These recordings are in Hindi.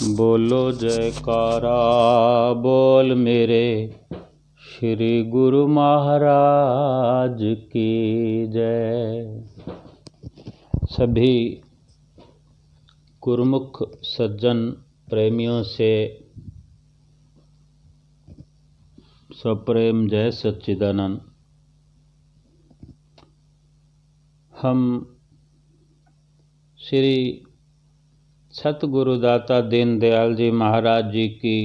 बोलो जयकारा बोल मेरे श्री गुरु महाराज की जय। सभी गुरुमुख सज्जन प्रेमियों से सप्रेम जय सच्चिदानंद। हम श्री सतगुरुदाता दीनदयाल जी महाराज जी की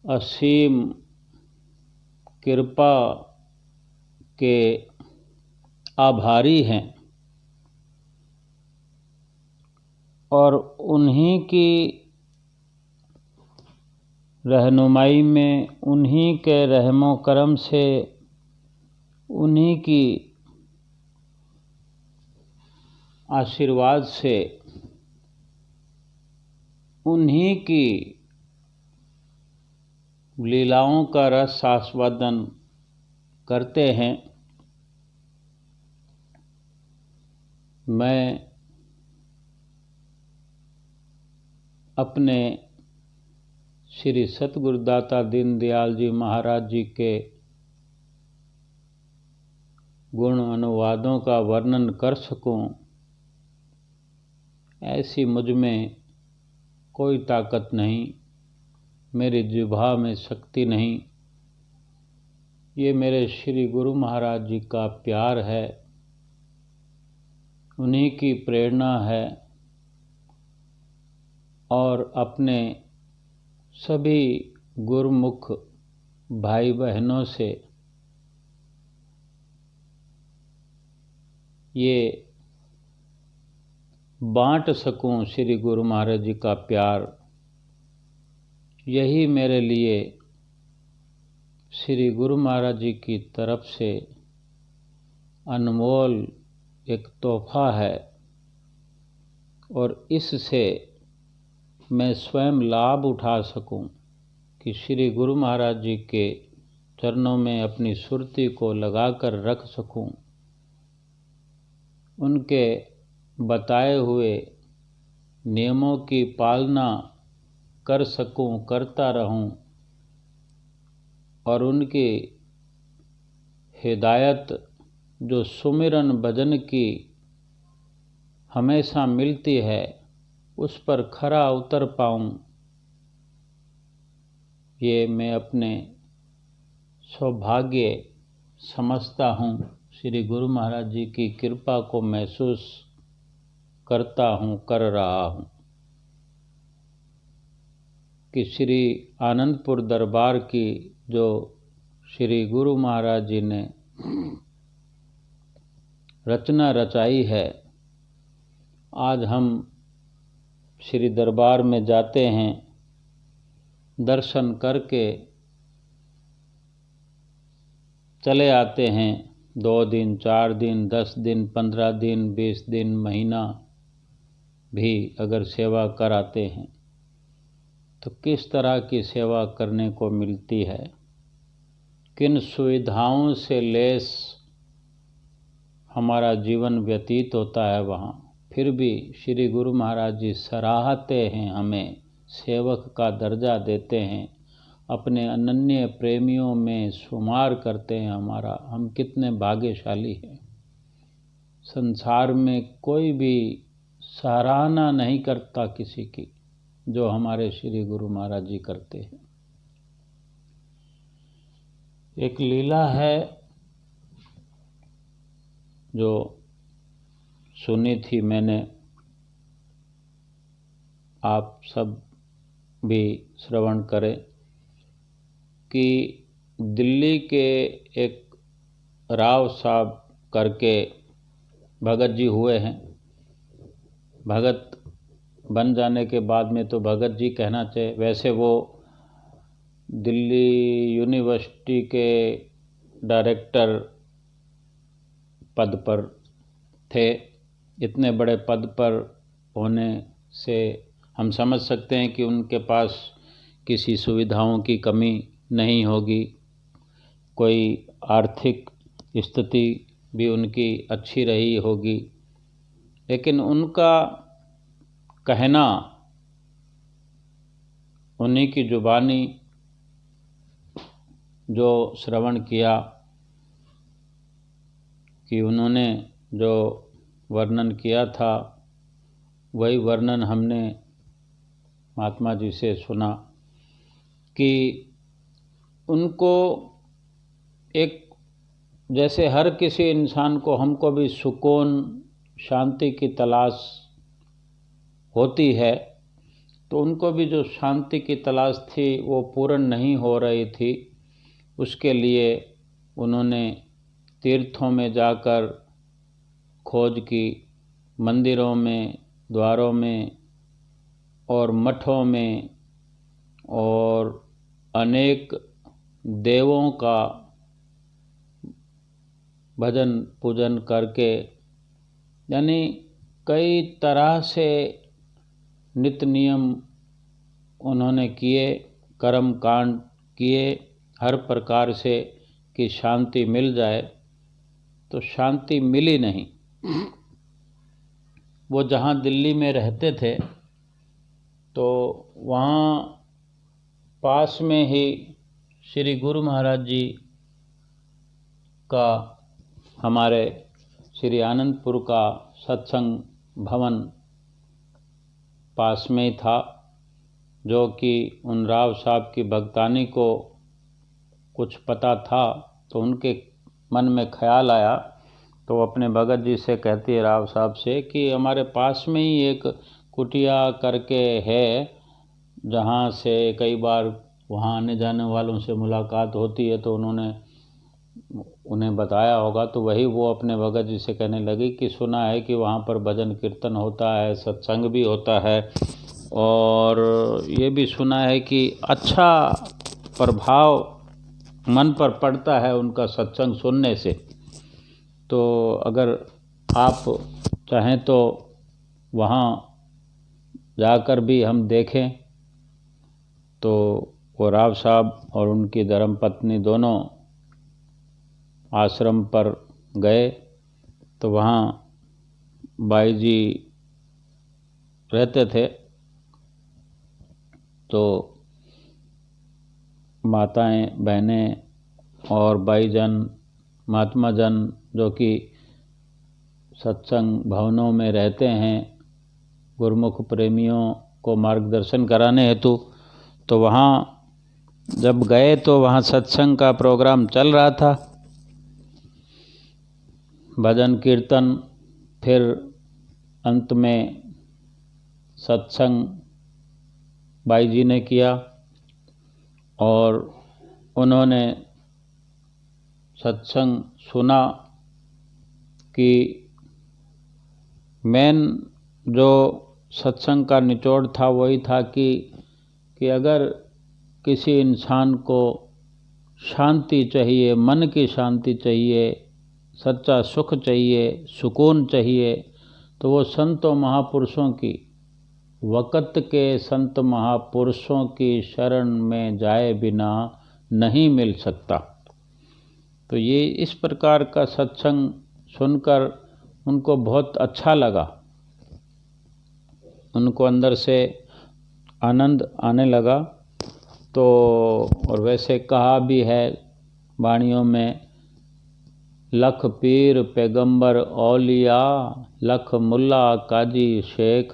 असीम कृपा के आभारी हैं और उन्हीं की रहनुमाई में, उन्हीं के रहमो करम से, उन्हीं की आशीर्वाद से, उन्हीं की लीलाओं का रस आस्वादन करते हैं। मैं अपने श्री सतगुरुदाता दीनदयाल जी महाराज जी के गुण अनुवादों का वर्णन कर सकूं, ऐसी मुझ में कोई ताकत नहीं, मेरी जिह्वा में शक्ति नहीं। ये मेरे श्री गुरु महाराज जी का प्यार है, उन्हीं की प्रेरणा है और अपने सभी गुरुमुख भाई बहनों से ये बांट सकूं श्री गुरु महाराज जी का प्यार। यही मेरे लिए श्री गुरु महाराज जी की तरफ से अनमोल एक तोहफा है और इससे मैं स्वयं लाभ उठा सकूं कि श्री गुरु महाराज जी के चरणों में अपनी सुरती को लगाकर रख सकूं, उनके बताए हुए नियमों की पालना कर सकूं, करता रहूं और उनकी हिदायत जो सुमिरन भजन की हमेशा मिलती है उस पर खरा उतर पाऊं, ये मैं अपने सौभाग्य समझता हूँ। श्री गुरु महाराज जी की कृपा को महसूस करता हूँ, कर रहा हूँ कि श्री आनंदपुर दरबार की जो श्री गुरु महाराज जी ने रचना रचाई है, आज हम श्री दरबार में जाते हैं, दर्शन करके चले आते हैं। 2 दिन, 4 दिन, 10 दिन, 15 दिन, 20 दिन, महीना भी अगर सेवा कराते हैं तो किस तरह की सेवा करने को मिलती है, किन सुविधाओं से लेस हमारा जीवन व्यतीत होता है वहाँ। फिर भी श्री गुरु महाराज जी सराहते हैं, हमें सेवक का दर्जा देते हैं, अपने अनन्य प्रेमियों में शुमार करते हैं हमारा। हम कितने भाग्यशाली हैं। संसार में कोई भी सराहना नहीं करता किसी की जो हमारे श्री गुरु महाराज जी करते हैं। एक लीला है जो सुनी थी मैंने, आप सब भी श्रवण करें कि दिल्ली के एक राव साहब करके भगत जी हुए हैं। भगत बन जाने के बाद में तो भगत जी कहना चाहिए, वैसे वो दिल्ली यूनिवर्सिटी के डायरेक्टर पद पर थे। इतने बड़े पद पर होने से हम समझ सकते हैं कि उनके पास किसी सुविधाओं की कमी नहीं होगी, कोई आर्थिक स्थिति भी उनकी अच्छी रही होगी। लेकिन उनका कहना, उन्हीं की जुबानी जो श्रवण किया कि उन्होंने जो वर्णन किया था वही वर्णन हमने महात्मा जी से सुना कि उनको एक, जैसे हर किसी इंसान को, हमको भी सुकून शांति की तलाश होती है, तो उनको भी जो शांति की तलाश थी वो पूर्ण नहीं हो रही थी। उसके लिए उन्होंने तीर्थों में जाकर खोज की, मंदिरों में, द्वारों में और मठों में, और अनेक देवों का भजन पूजन करके, यानी कई तरह से नित्य नियम उन्होंने किए, कर्म कांड किए हर प्रकार से कि शांति मिल जाए, तो शांति मिली नहीं। वो जहाँ दिल्ली में रहते थे तो वहाँ पास में ही श्री गुरु महाराज जी का, हमारे श्री आनंदपुर का सत्संग भवन पास में ही था, जो कि उन राव साहब की भगतानी को कुछ पता था, तो उनके मन में ख्याल आया, तो अपने भगत जी से कहती है, राव साहब से, कि हमारे पास में ही एक कुटिया करके है, जहाँ से कई बार वहाँ आने जाने वालों से मुलाकात होती है, तो उन्होंने उन्हें बताया होगा। तो वही वो अपने भगत जी से कहने लगी कि सुना है कि वहाँ पर भजन कीर्तन होता है, सत्संग भी होता है, और ये भी सुना है कि अच्छा प्रभाव मन पर पड़ता है उनका सत्संग सुनने से। तो अगर आप चाहें तो वहाँ जाकर भी हम देखें। तो वो राव साहब और उनकी धर्मपत्नी दोनों आश्रम पर गए, तो वहाँ बाई जी रहते थे। तो माताएं, बहनें और भाईजन, महात्मा जन जो कि सत्संग भवनों में रहते हैं गुरुमुख प्रेमियों को मार्गदर्शन कराने हेतु, तो वहाँ जब गए तो वहाँ सत्संग का प्रोग्राम चल रहा था, भजन कीर्तन, फिर अंत में सत्संग बाई जी ने किया, और उन्होंने सत्संग सुना कि मेन जो सत्संग का निचोड़ था वही था कि अगर किसी इंसान को शांति चाहिए, मन की शांति चाहिए, सच्चा सुख चाहिए, सुकून चाहिए, तो वो संतों महापुरुषों की, वक़्त के संत महापुरुषों की शरण में जाए बिना नहीं मिल सकता। तो ये इस प्रकार का सत्संग सुनकर उनको बहुत अच्छा लगा, उनको अंदर से आनंद आने लगा। तो और वैसे कहा भी है वाणियों में, लख पीर पैगंबर औलिया, लख मुल्ला काजी शेख,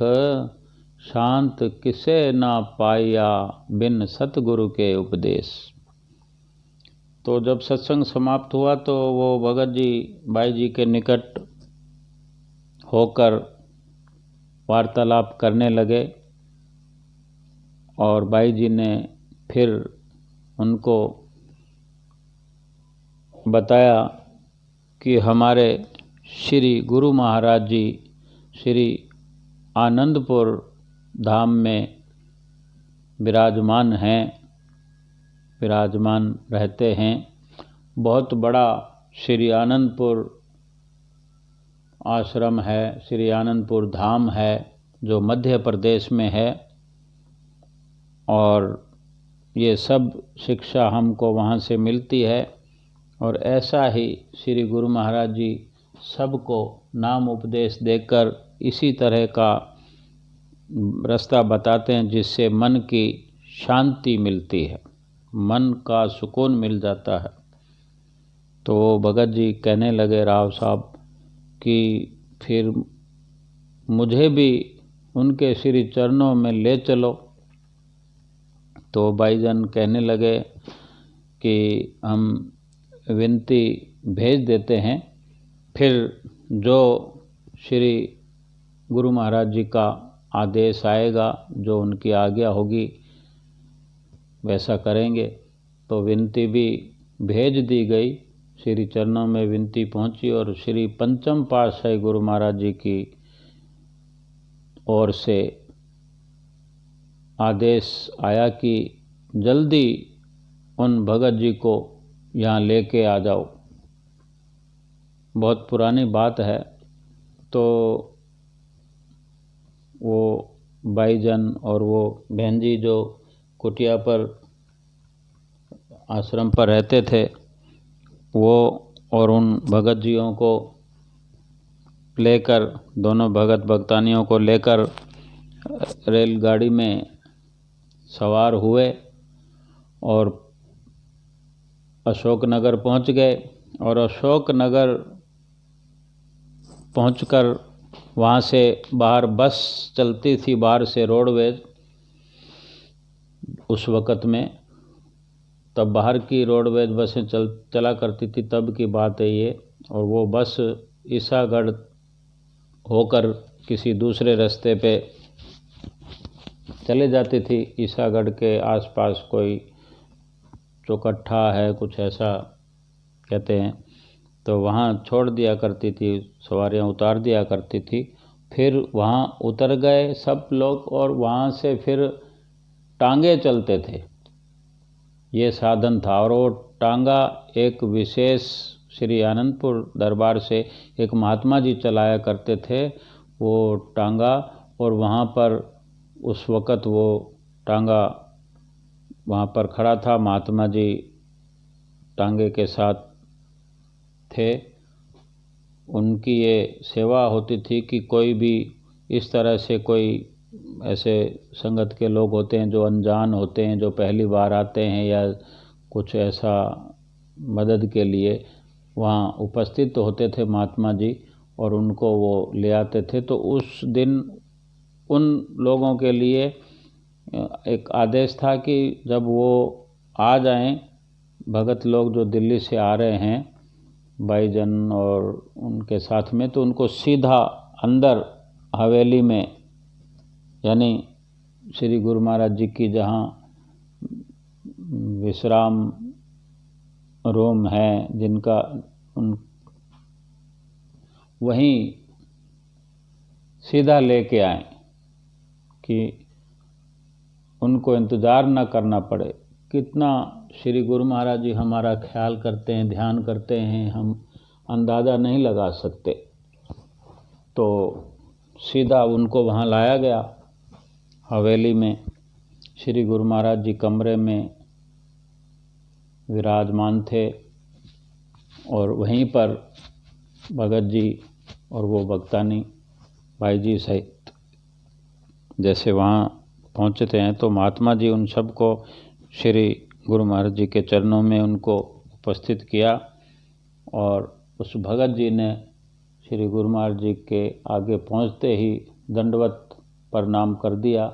शांत किसे ना पाया बिन सतगुरु के उपदेश। तो जब सत्संग समाप्त हुआ तो वो भगत जी बाई जी के निकट होकर वार्तालाप करने लगे, और बाई जी ने फिर उनको बताया कि हमारे श्री गुरु महाराज जी श्री आनंदपुर धाम में विराजमान हैं, विराजमान रहते हैं। बहुत बड़ा श्री आनंदपुर आश्रम है, श्री आनंदपुर धाम है, जो मध्य प्रदेश में है, और ये सब शिक्षा हमको वहाँ से मिलती है। और ऐसा ही श्री गुरु महाराज जी सबको नाम उपदेश देकर इसी तरह का रास्ता बताते हैं जिससे मन की शांति मिलती है, मन का सुकून मिल जाता है। तो भगत जी कहने लगे राव साहब कि फिर मुझे भी उनके श्री चरणों में ले चलो। तो भाईजान कहने लगे कि हम विनती भेज देते हैं, फिर जो श्री गुरु महाराज जी का आदेश आएगा, जो उनकी आज्ञा होगी वैसा करेंगे। तो विनती भी भेज दी गई, श्री चरणों में विनती पहुंची और श्री पंचम पातशाही गुरु महाराज जी की ओर से आदेश आया कि जल्दी उन भगत जी को यहाँ लेके आ जाओ। बहुत पुरानी बात है। तो वो भाईजान और वो बहन जी जो कुटिया पर आश्रम पर रहते थे, वो और उन भगत जियों को लेकर, दोनों भगत भक्तानियों को लेकर रेलगाड़ी में सवार हुए और अशोकनगर पहुंच गए। और अशोकनगर पहुंचकर वहाँ से बाहर बस चलती थी, बाहर से रोडवेज उस वक़्त में, तब बाहर की रोडवेज बसें चला करती थी, तब की बात है ये। और वो बस ईसागढ़ होकर किसी दूसरे रास्ते पे चले जाती थी। ईसागढ़ के आसपास कोई चौकट्ठा है, कुछ ऐसा कहते हैं, तो वहाँ छोड़ दिया करती थी, सवारियाँ उतार दिया करती थी। फिर वहाँ उतर गए सब लोग और वहाँ से फिर टांगे चलते थे, ये साधन था। और वो टांगा एक विशेष श्री आनंदपुर दरबार से एक महात्मा जी चलाया करते थे वो टांगा। और वहाँ पर उस वक़्त वो टांगा वहाँ पर खड़ा था, महात्मा जी टांगे के साथ थे। उनकी ये सेवा होती थी कि कोई भी इस तरह से, कोई ऐसे संगत के लोग होते हैं जो अनजान होते हैं, जो पहली बार आते हैं या कुछ ऐसा मदद के लिए, वहाँ उपस्थित होते थे महात्मा जी और उनको वो ले आते थे। तो उस दिन उन लोगों के लिए एक आदेश था कि जब वो आ जाएं, भगत लोग जो दिल्ली से आ रहे हैं भाईजान और उनके साथ में, तो उनको सीधा अंदर हवेली में, यानी श्री गुरु महाराज जी की जहाँ विश्राम रूम है जिनका, वहीं सीधा लेके आए कि उनको इंतज़ार न करना पड़े। कितना श्री गुरु महाराज जी हमारा ख्याल करते हैं, ध्यान करते हैं, हम अंदाज़ा नहीं लगा सकते। तो सीधा उनको वहाँ लाया गया हवेली में। श्री गुरु महाराज जी कमरे में विराजमान थे और वहीं पर भगत जी और वो भक्तानी भाई जी सहित जैसे वहाँ पहुँचते हैं, तो महात्मा जी उन सबको श्री गुरु महाराज जी के चरणों में उनको उपस्थित किया। और उस भगत जी ने श्री गुरु महाराज जी के आगे पहुँचते ही दंडवत प्रणाम कर दिया,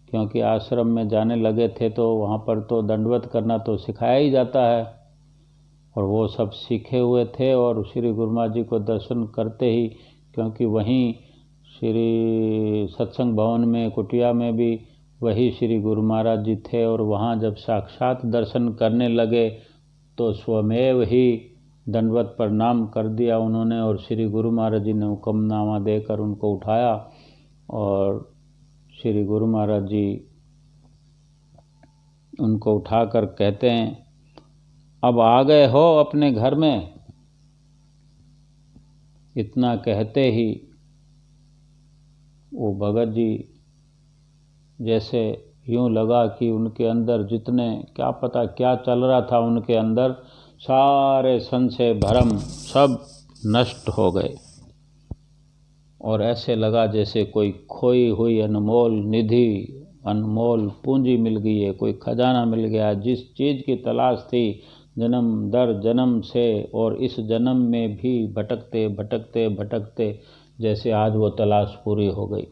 क्योंकि आश्रम में जाने लगे थे तो वहाँ पर तो दंडवत करना तो सिखाया ही जाता है और वो सब सीखे हुए थे। और श्री गुरु महाराज जी को दर्शन करते ही, क्योंकि वहीं श्री सत्संग भवन में कुटिया में भी वही श्री गुरु महाराज जी थे, और वहाँ जब साक्षात दर्शन करने लगे तो स्वमेव ही दंडवत प्रणाम कर दिया उन्होंने। और श्री गुरु महाराज जी ने हुक्मनामा देकर उनको उठाया और श्री गुरु महाराज जी उनको उठाकर कहते हैं, अब आ गए हो अपने घर में। इतना कहते ही वो भगत जी जैसे यूँ लगा कि उनके अंदर जितने, क्या पता क्या चल रहा था उनके अंदर, सारे संशय भरम सब नष्ट हो गए। और ऐसे लगा जैसे कोई खोई हुई अनमोल निधि, अनमोल पूंजी मिल गई है, कोई खजाना मिल गया। जिस चीज़ की तलाश थी जन्म दर जन्म से, और इस जन्म में भी भटकते भटकते भटकते जैसे आज वो तलाश पूरी हो गई।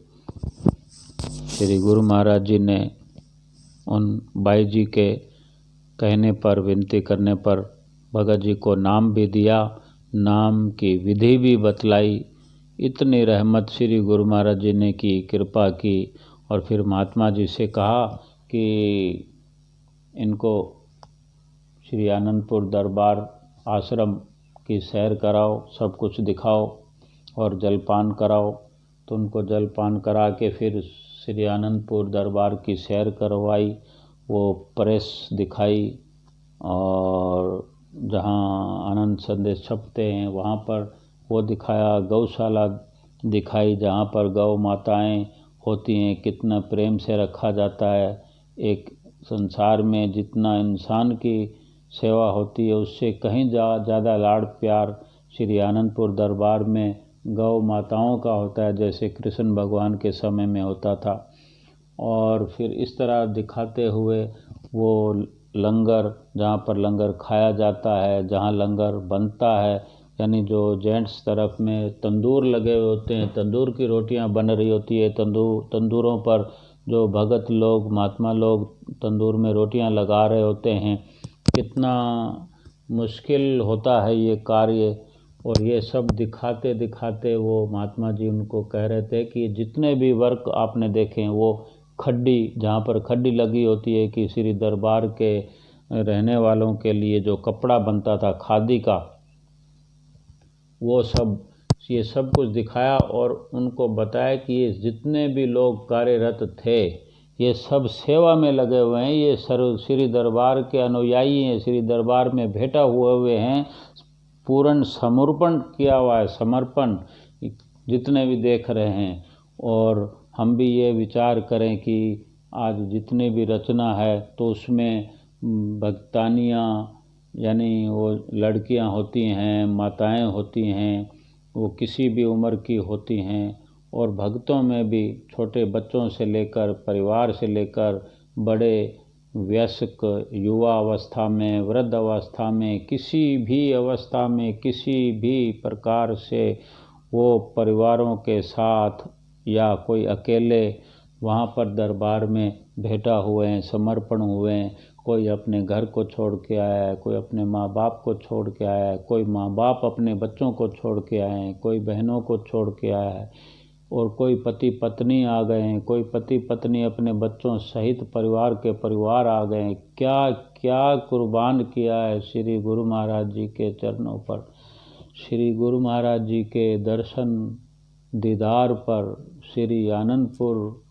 श्री गुरु महाराज जी ने उन बाई जी के कहने पर, विनती करने पर भगत जी को नाम भी दिया, नाम की विधि भी बतलाई। इतनी रहमत श्री गुरु महाराज जी ने की, कृपा की। और फिर महात्मा जी से कहा कि इनको श्री आनंदपुर दरबार आश्रम की सैर कराओ, सब कुछ दिखाओ और जलपान कराओ। तो उनको जलपान करा के फिर श्री आनंदपुर दरबार की सैर करवाई, वो प्रेस दिखाई, और जहाँ आनंद संदेश छपते हैं वहाँ पर वो दिखाया, गौशाला दिखाई जहाँ पर गौ माताएं होती हैं, कितना प्रेम से रखा जाता है। एक संसार में जितना इंसान की सेवा होती है उससे कहीं ज़्यादा लाड़ प्यार श्री आनंदपुर दरबार में गौ माताओं का होता है, जैसे कृष्ण भगवान के समय में होता था। और फिर इस तरह दिखाते हुए वो लंगर, जहाँ पर लंगर खाया जाता है, जहाँ लंगर बनता है, यानी जो जेंट्स तरफ में तंदूर लगे हुए होते हैं, तंदूर की रोटियां बन रही होती है, तंदूरों पर जो भगत लोग, महात्मा लोग तंदूर में रोटियां लगा रहे होते हैं। कितना मुश्किल होता है ये कार्य। और ये सब दिखाते दिखाते वो महात्मा जी उनको कह रहे थे कि जितने भी वर्क आपने देखे वो खड्डी, जहाँ पर खड्डी लगी होती है कि श्री दरबार के रहने वालों के लिए जो कपड़ा बनता था खादी का, वो सब, ये सब कुछ दिखाया। और उनको बताया कि ये जितने भी लोग कार्यरत थे ये सब सेवा में लगे हुए हैं, ये श्री दरबार के अनुयायी हैं, श्री दरबार में भेटा हुए हैं, पूर्ण समर्पण किया हुआ है, समर्पण जितने भी देख रहे हैं। और हम भी ये विचार करें कि आज जितनी भी रचना है तो उसमें भक्तानियाँ, यानी वो लड़कियां होती हैं, माताएं होती हैं, वो किसी भी उम्र की होती हैं। और भक्तों में भी छोटे बच्चों से लेकर, परिवार से लेकर, बड़े वयस्क, युवा अवस्था में, वृद्ध अवस्था में, किसी भी अवस्था में, किसी भी प्रकार से वो परिवारों के साथ या कोई अकेले वहाँ पर दरबार में भेटा हुए हैं, समर्पण हुए हैं। कोई अपने घर को छोड़ के आया है, कोई अपने माँ बाप को छोड़ के आया है, कोई माँ बाप अपने बच्चों को छोड़ के आए हैं, कोई बहनों को छोड़ के आया है, और कोई पति पत्नी आ गए हैं, कोई पति पत्नी अपने बच्चों सहित परिवार के परिवार आ गए हैं। क्या क्या कुर्बान किया है श्री गुरु महाराज जी के चरणों पर, श्री गुरु महाराज जी के दर्शन दीदार पर, श्री आनंदपुर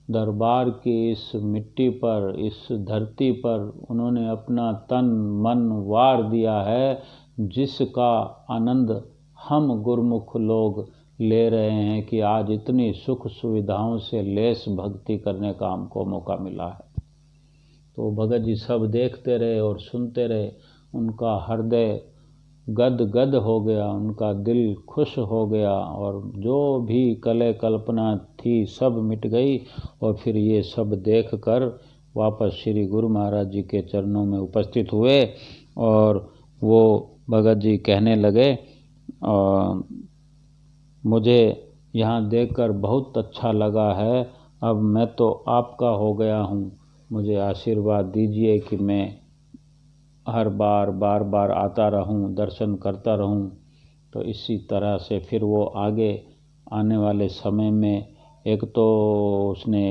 दरबार की इस मिट्टी पर, इस धरती पर उन्होंने अपना तन मन वार दिया है, जिसका आनंद हम गुरमुख लोग ले रहे हैं कि आज इतनी सुख सुविधाओं से लेस भक्ति करने का हमको मौका मिला है। तो भगत जी सब देखते रहे और सुनते रहे, उनका हृदय गद गद हो गया, उनका दिल खुश हो गया, और जो भी कले कल्पना थी सब मिट गई। और फिर ये सब देख कर वापस श्री गुरु महाराज जी के चरणों में उपस्थित हुए। और वो भगत जी कहने लगे, मुझे यहाँ देखकर बहुत अच्छा लगा है, अब मैं तो आपका हो गया हूँ, मुझे आशीर्वाद दीजिए कि मैं हर बार बार आता रहूं, दर्शन करता रहूं। तो इसी तरह से फिर वो आगे आने वाले समय में एक तो उसने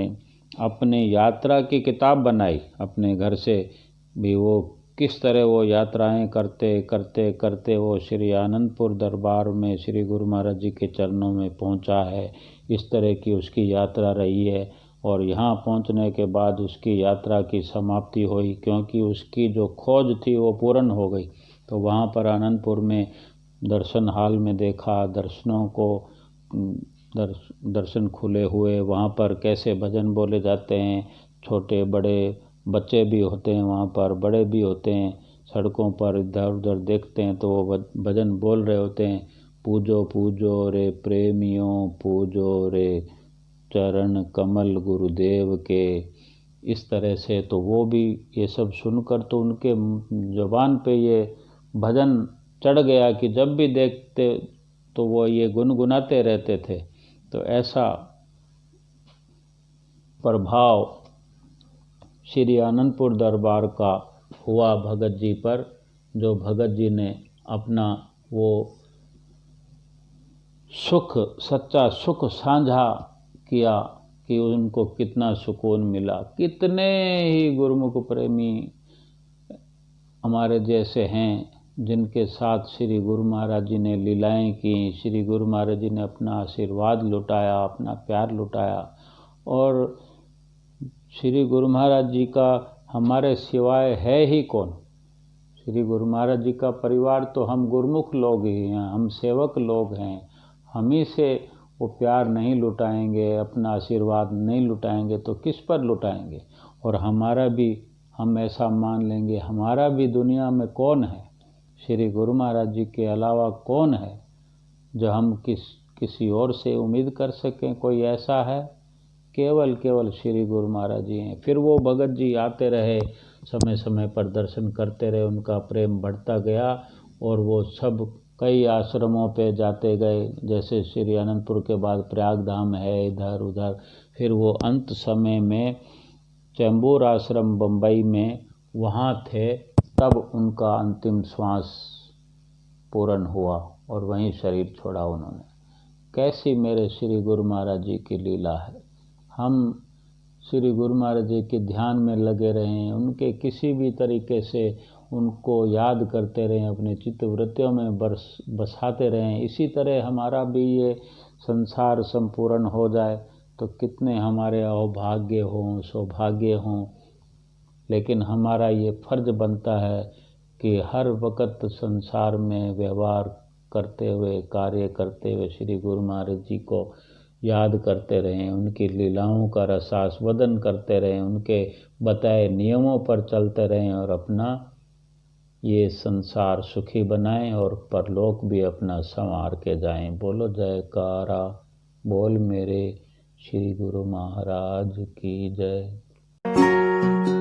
अपनी यात्रा की किताब बनाई, अपने घर से भी वो किस तरह वो यात्राएं करते करते करते वो श्री आनंदपुर दरबार में श्री गुरु महाराज जी के चरणों में पहुंचा है, इस तरह की उसकी यात्रा रही है। और यहाँ पहुँचने के बाद उसकी यात्रा की समाप्ति हुई, क्योंकि उसकी जो खोज थी वो पूर्ण हो गई। तो वहाँ पर आनंदपुर में दर्शन हाल में देखा, दर्शनों को दर्शन खुले हुए, वहाँ पर कैसे भजन बोले जाते हैं, छोटे बड़े बच्चे भी होते हैं वहाँ पर, बड़े भी होते हैं, सड़कों पर इधर उधर देखते हैं तो वो भजन बोल रहे होते हैं। पूजो पूजो रे प्रेमियों, पूजो रे चरण कमल गुरुदेव के। इस तरह से तो वो भी ये सब सुनकर तो उनके ज़ुबान पे ये भजन चढ़ गया कि जब भी देखते तो वो ये गुनगुनाते रहते थे। तो ऐसा प्रभाव श्री आनंदपुर दरबार का हुआ भगत जी पर, जो भगत जी ने अपना वो सुख, सच्चा सुख साझा किया कि उनको कितना सुकून मिला। कितने ही गुरुमुख प्रेमी हमारे जैसे हैं जिनके साथ श्री गुरु महाराज जी ने लीलाएं की, श्री गुरु महाराज जी ने अपना आशीर्वाद लुटाया, अपना प्यार लुटाया। और श्री गुरु महाराज जी का हमारे सिवाय है ही कौन। श्री गुरु महाराज जी का परिवार तो हम गुरुमुख लोग ही हैं, हम सेवक लोग हैं। हम ही से वो प्यार नहीं लुटाएंगे, अपना आशीर्वाद नहीं लुटाएंगे तो किस पर लुटाएंगे। और हमारा भी, हम ऐसा मान लेंगे, हमारा भी दुनिया में कौन है, श्री गुरु महाराज जी के अलावा कौन है जो हम किसी और से उम्मीद कर सकें। कोई ऐसा है? केवल श्री गुरु महाराज जी हैं। फिर वो भगत जी आते रहे, समय समय पर दर्शन करते रहे, उनका प्रेम बढ़ता गया और वो सब कई आश्रमों पे जाते गए। जैसे श्री अनंतपुर के बाद प्रयाग धाम है, इधर उधर। फिर वो अंत समय में चैम्बूर आश्रम बम्बई में वहाँ थे, तब उनका अंतिम श्वास पूर्ण हुआ और वहीं शरीर छोड़ा उन्होंने। कैसी मेरे श्री गुरु महाराज जी की लीला है। हम श्री गुरु महाराज जी के ध्यान में लगे रहें, उनके किसी भी तरीके से उनको याद करते रहें, अपने चित्तवृत्तियों में बसाते रहें। इसी तरह हमारा भी ये संसार संपूर्ण हो जाए तो कितने हमारे अभाग्य हों, सौभाग्य हों। लेकिन हमारा ये फर्ज बनता है कि हर वक्त संसार में व्यवहार करते हुए, कार्य करते हुए श्री गुरु महाराज जी को याद करते रहें, उनकी लीलाओं का रसास्वादन करते रहें, उनके बताए नियमों पर चलते रहें और अपना ये संसार सुखी बनाएं और परलोक भी अपना संवार के जाएं। बोलो जयकारा बोल मेरे श्री गुरु महाराज की जय।